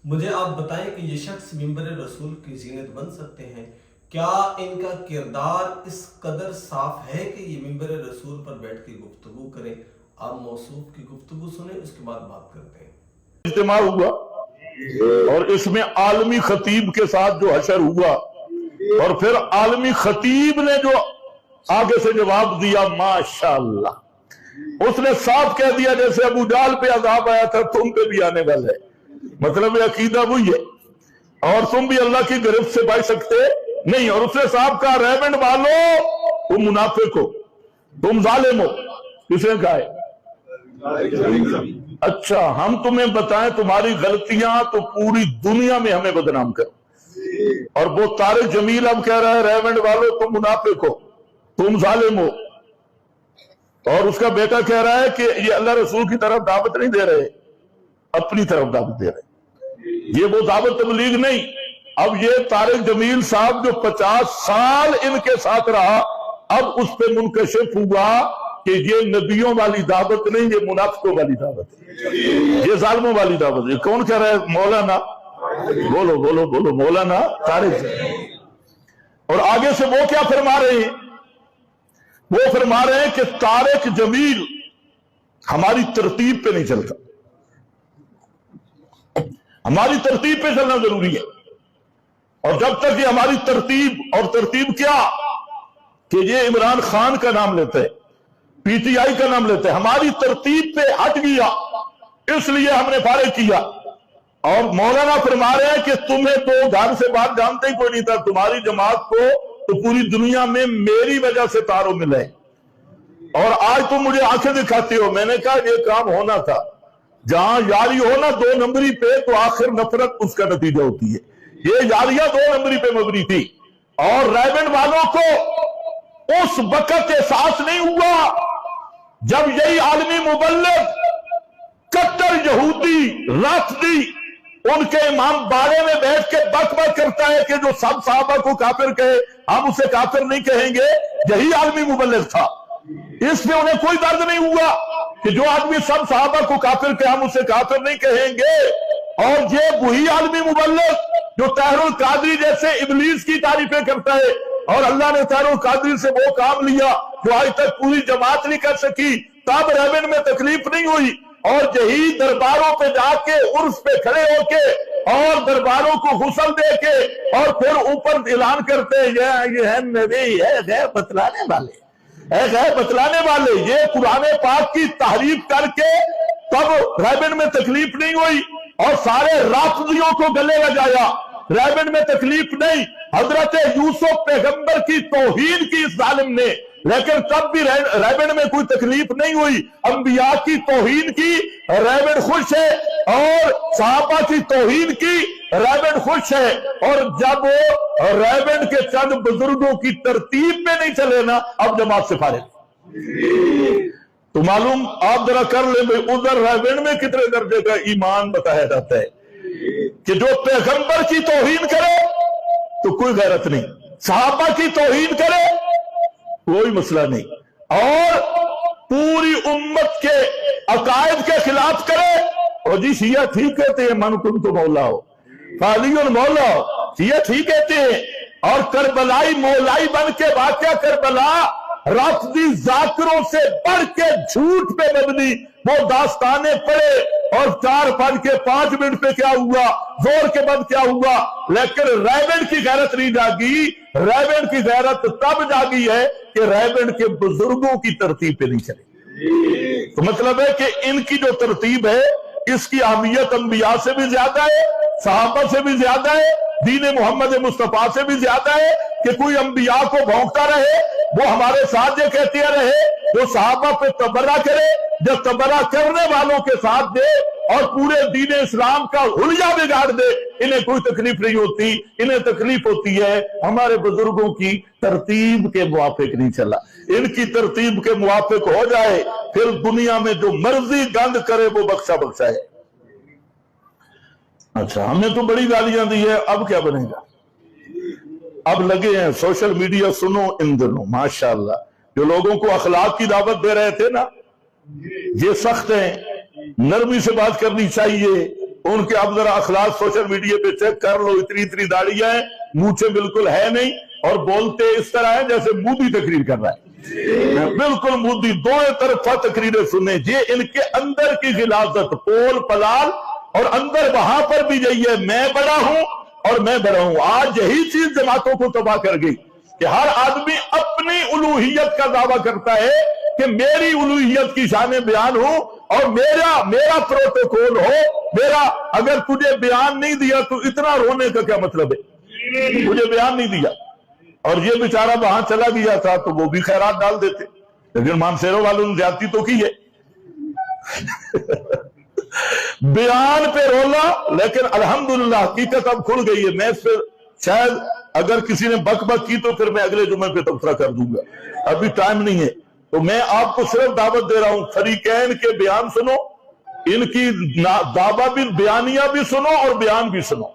مجھے آپ بتائیں کہ یہ شخص ممبر رسول کی زینت بن سکتے ہیں؟ کیا ان کا کردار اس قدر صاف ہے کہ یہ ممبر رسول پر بیٹھ کے گفتگو کریں؟ آپ موصوف کی گفتگو سنیں، اس کے بعد بات کرتے ہیں۔ اجتماع ہوا اور اس میں عالمی خطیب کے ساتھ جو حشر ہوا، اور پھر عالمی خطیب نے جو آگے سے جواب دیا، ماشاءاللہ اس نے صاف کہہ دیا جیسے ابو جہل پہ عذاب آیا تھا تم پہ بھی آنے والا ہے۔ مطلب عقیدہ وہی ہے، اور تم بھی اللہ کی گرفت سے بچ سکتے نہیں۔ اور اس نے صاحب کہا ریونڈ والو تم منافق ہو، تم ظالم ہو۔ کس نے کہا ہے؟ اچھا ہم تمہیں بتائیں تمہاری غلطیاں تو پوری دنیا میں ہمیں بدنام کر۔ اور وہ طارق جمیل اب کہہ رہا ہے ریونڈ والو تم منافق ہو، تم ظالم ہو۔ اور اس کا بیٹا کہہ رہا ہے کہ یہ اللہ رسول کی طرف دعوت نہیں دے رہے، اپنی طرف دعوت دے رہے۔ یہ وہ دعوت تبلیغ نہیں۔ اب یہ طارق جمیل صاحب جو 50 سال ان کے ساتھ رہا، اب اس پہ منکشف ہوا کہ یہ نبیوں والی دعوت نہیں، یہ منافقوں والی دعوت ہے، یہ ظالموں والی دعوت ہے۔ کون کہہ رہا ہے؟ مولانا، بولو بولو بولو، مولانا طارق جمیل۔ اور آگے سے وہ کیا فرما رہے ہیں؟ وہ فرما رہے ہیں کہ طارق جمیل ہماری ترتیب پہ نہیں چلتا، ہماری ترتیب پہ چلنا ضروری ہے۔ اور جب تک یہ ہماری ترتیب، اور ترتیب کیا کہ یہ عمران خان کا نام لیتے ہیں، پی ٹی آئی کا نام لیتے ہیں، ہماری ترتیب پہ ہٹ گیا، اس لیے ہم نے فارغ کیا۔ اور مولانا فرما رہے ہیں کہ تمہیں تو گھر سے بات جانتے ہی کوئی نہیں تھا، تمہاری جماعت کو تو پوری دنیا میں میری وجہ سے تاروں ملے، اور آج تم مجھے آنکھیں دکھاتے ہو۔ میں نے کہا یہ کام ہونا تھا، جہاں یاری ہو نا 2 نمبری پہ تو آخر نفرت اس کا نتیجہ ہوتی ہے۔ یہ یاریاں 2 نمبری پہ مبنی تھی، اور ریونڈ والوں کو اس وقت احساس نہیں ہوا جب یہی عالمی مبلغ کٹر یہودی رافضی ان کے امام باڑے میں بیٹھ کے بک بک کرتا ہے کہ جو سب صحابہ کو کافر کہے ہم اسے کافر نہیں کہیں گے، یہی عالمی مبلغ تھا۔ اس میں انہیں کوئی درد نہیں ہوا کہ جو آدمی سب صحابہ کو کافر کہے ہم اسے کافر نہیں کہیں گے۔ اور یہ وہی عالمی مبلغ جو طاہر القادری جیسے ابلیس کی تعریفیں کرتا ہے، اور اللہ نے طاہر القادری سے وہ کام لیا جو آج تک پوری جماعت نہیں کر سکی، تب ریونڈ میں تکلیف نہیں ہوئی۔ اور یہی درباروں پہ جا کے عرس پہ کھڑے ہو کے اور درباروں کو غسل دے کے اور پھر اوپر اعلان کرتے یہ ہے نبی، ہے غیر بتلانے والے، ہے غیر بتلانے والے۔ یہ قرآن پاک کی تحریف کر کے تب ریونڈ میں تکلیف نہیں ہوئی، اور سارے رافضیوں کو گلے لگایا، ریونڈ میں تکلیف نہیں۔ حضرت یوسف پیغمبر کی توہین کی اس ظالم نے، لیکن تب بھی ریونڈ میں کوئی تکلیف نہیں ہوئی۔ انبیاء کی توہین کی، ریونڈ خوش ہے، اور صحابہ کی توہین کی، ریونڈ خوش ہے۔ اور جب وہ ریونڈ کے چند بزرگوں کی ترتیب میں نہیں چلے نا، اب جماعت سے فارغ۔ تو معلوم آپ ذرا کر لیں بھئی ادھر ریونڈ میں کتنے درجے کا ایمان بتایا جاتا ہے کہ جو پیغمبر کی توہین کرے تو کوئی غیرت نہیں، صحابہ کی توہین کرے کوئی مسئلہ نہیں، اور پوری امت کے عقائد کے خلاف کرے۔ اور جی شیعہ ٹھیک کہتے ہیں من کن تو مولا ہو، قاضی مولا ہو، شیعہ ٹھیک کہتے ہیں۔ اور کربلائی مولائی بن کے واقعہ کربلا رافضی ذاکروں سے بڑھ کے جھوٹ پہ مبنی وہ داستانیں پڑھے، اور 4 کے 5 منٹ پہ کیا ہوا، زور کے بعد کیا ہوا، لیکن ریونڈ کی غیرت نہیں جاگی۔ ریونڈ کی غیرت تب جاگی ہے کہ ریونڈ کے بزرگوں کی ترتیب پہ نہیں چلے۔ تو مطلب ہے کہ ان کی جو ترتیب ہے اس کی اہمیت انبیاء سے بھی زیادہ ہے، صحابہ سے بھی زیادہ ہے، دین محمد مصطفیٰ سے بھی زیادہ ہے کہ کوئی انبیاء کو بھونکتا رہے، وہ ہمارے ساتھ یہ کہتے رہے، وہ صحابہ پہ تبرہ کرے، جب تبرہ کرنے والوں کے ساتھ دے اور پورے دین اسلام کا حلیہ بگاڑ دے، انہیں کوئی تکلیف نہیں ہوتی۔ انہیں تکلیف ہوتی ہے ہمارے بزرگوں کی ترتیب کے موافق نہیں چلا۔ ان کی ترتیب کے موافق ہو جائے پھر دنیا میں جو مرضی گند کرے وہ بخشا بخشا ہے۔ اچھا ہم نے تو بڑی گالیاں دی ہے، اب کیا بنے گا؟ اب لگے ہیں سوشل میڈیا، سنو ان دنوں ماشاءاللہ جو لوگوں کو اخلاق کی دعوت دے رہے تھے نا، یہ سخت ہیں، نرمی سے بات کرنی چاہیے، ان کے اب ذرا اخلاق سوشل میڈیا پہ چیک کر لو، اتنی اتنی داڑیاں ہیں، مونچھیں بالکل ہے نہیں، اور بولتے اس طرح ہے جیسے مودی تقریر کر رہا ہے، بالکل مودی، دو طرفہ تقریریں سنیں۔ یہ ان کے اندر کی غلاظت، پول پلال، اور اندر وہاں پر بھی یہی ہے، میں بڑا ہوں اور میں بڑا ہوں۔ آج یہی چیز جماعتوں کو تباہ کر گئی کہ ہر آدمی اپنی الوہیت کا دعویٰ کرتا ہے کہ میری الوہیت کی شان بیان ہوں، اور میرا پروٹوکول ہو، میرا، اگر تجھے بیان نہیں دیا تو اتنا رونے کا کیا مطلب ہے؟ مجھے بیان نہیں دیا، اور یہ بیچارہ وہاں چلا گیا تھا تو وہ بھی خیرات ڈال دیتے، لیکن مانسیرو والوں نے زیادتی تو کی ہے بیان پہ رولا۔ لیکن الحمدللہ حقیقت اب کھل گئی ہے۔ میں پھر شاید اگر کسی نے بک بک کی تو پھر میں اگلے جمعے پہ تبصرہ کر دوں گا، ابھی ٹائم نہیں ہے۔ تو میں آپ کو صرف دعوت دے رہا ہوں، فریقین کے بیان سنو، ان کی دعویٰ بھی، بیانیہ بھی سنو اور بیان بھی سنو۔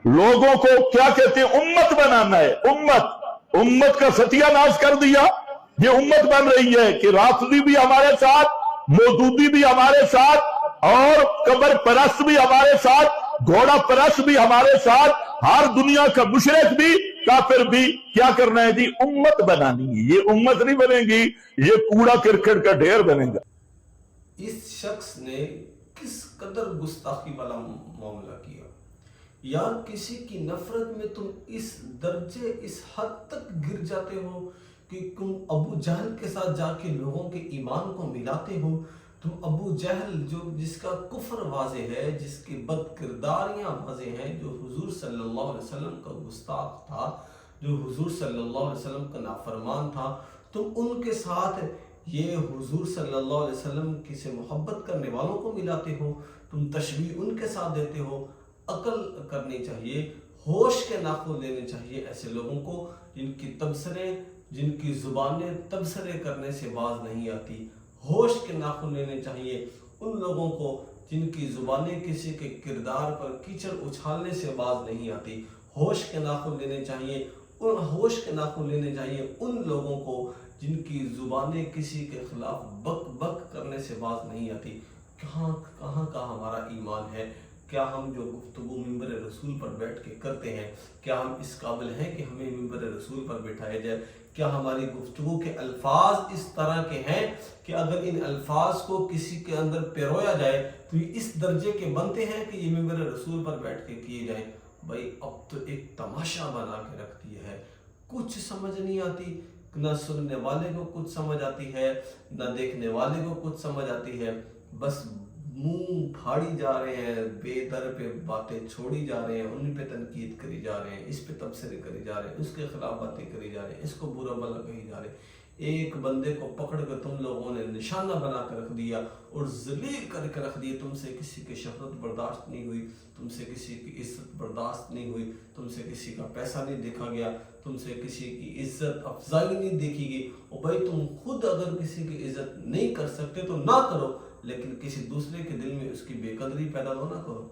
لوگوں کو کیا کہتے ہیں؟ امت بنانا ہے، امت کا ستیہ ناش کر دیا۔ یہ امت بن رہی ہے کہ رافضی بھی ہمارے ساتھ، مودودی بھی ہمارے ساتھ، اور قبر پرست بھی ہمارے ساتھ، گھوڑا پرست بھی ہمارے ساتھ، ہر دنیا کا مشرک بھی، کافر بھی۔ کیا کرنا ہے جی؟ امت بنانی ہے۔ یہ امت نہیں بنے گی، یہ کوڑا کرکٹ کا ڈھیر بنے گا۔ اس شخص نے کس قدر گستاخی والا معاملہ کیا، یا کسی کی نفرت میں تم اس درجے، اس حد تک گر جاتے ہو کہ تم ابو جہل کے ساتھ جا کے لوگوں کے ایمان کو ملاتے ہو۔ تم ابو جہل جس کا کفر واضح ہے، جس کی بد کرداریاں واضح ہیں، جو حضور صلی اللہ علیہ وسلم کا گستاخ تھا، جو حضور صلی اللہ علیہ وسلم کا نافرمان تھا، تم ان کے ساتھ یہ حضور صلی اللہ علیہ وسلم کی سے محبت کرنے والوں کو ملاتے ہو، تم تشبیہ ان کے ساتھ دیتے ہو۔ عقل کرنی چاہیے، ہوش کے ناخن لینے چاہیے ایسے لوگوں کو جن کی تبصرے، جن کی زبانیں تبصرے کرنے سے باز نہیں آتی۔ ہوش کے ناخن لینے چاہیے ان لوگوں کو جن کی زبانیں کسی کے کردار پر کیچڑ اچھالنے سے باز نہیں آتی۔ ہوش کے ناخن لینے چاہیے ان لوگوں کو جن کی زبانیں کسی کے خلاف بک بک کرنے سے باز نہیں آتی۔ کہاں کا ہمارا ایمان ہے؟ کیا ہم جو گفتگو ممبر رسول پر بیٹھ کے کرتے ہیں، کیا ہم اس قابل ہیں کہ ہمیں ممبر رسول پر بٹھایا جائے؟ کیا ہماری گفتگو کے الفاظ اس طرح کے ہیں کہ اگر ان الفاظ کو کسی کے اندر پیرویا جائے تو یہ اس درجے کے بنتے ہیں کہ یہ ممبر رسول پر بیٹھ کے کیے جائیں؟ بھائی اب تو ایک تماشا بنا کے رکھ دیا ہے، کچھ سمجھ نہیں آتی، نہ سننے والے کو کچھ سمجھ آتی ہے، نہ دیکھنے والے کو کچھ سمجھ آتی ہے، بس منہ پھاڑی جا رہے ہیں، بے در پہ باتیں چھوڑی جا رہے ہیں، ان پہ تنقید کری جا رہے ہیں، اس پہ تبصرے کری جا رہے ہیں، اس کے خلاف باتیں کری جا رہے ہیں، اس کو برا بھلا کہی جا رہے ہیں۔ ایک بندے کو پکڑ کر تم لوگوں نے نشانہ بنا کر رکھ دیا اور ذلیل کر کے رکھ دیا۔ تم سے کسی کی شہرت برداشت نہیں ہوئی، تم سے کسی کی عزت برداشت نہیں ہوئی، تم سے کسی کا پیسہ نہیں دیکھا گیا، تم سے کسی کی عزت افزائی نہیں دیکھی گئی۔ اور بھائی تم خود اگر کسی کی عزت نہیں کر سکتے تو نہ کرو، لیکن کسی دوسرے کے دل میں اس کی بے قدری پیدا نہ کرو۔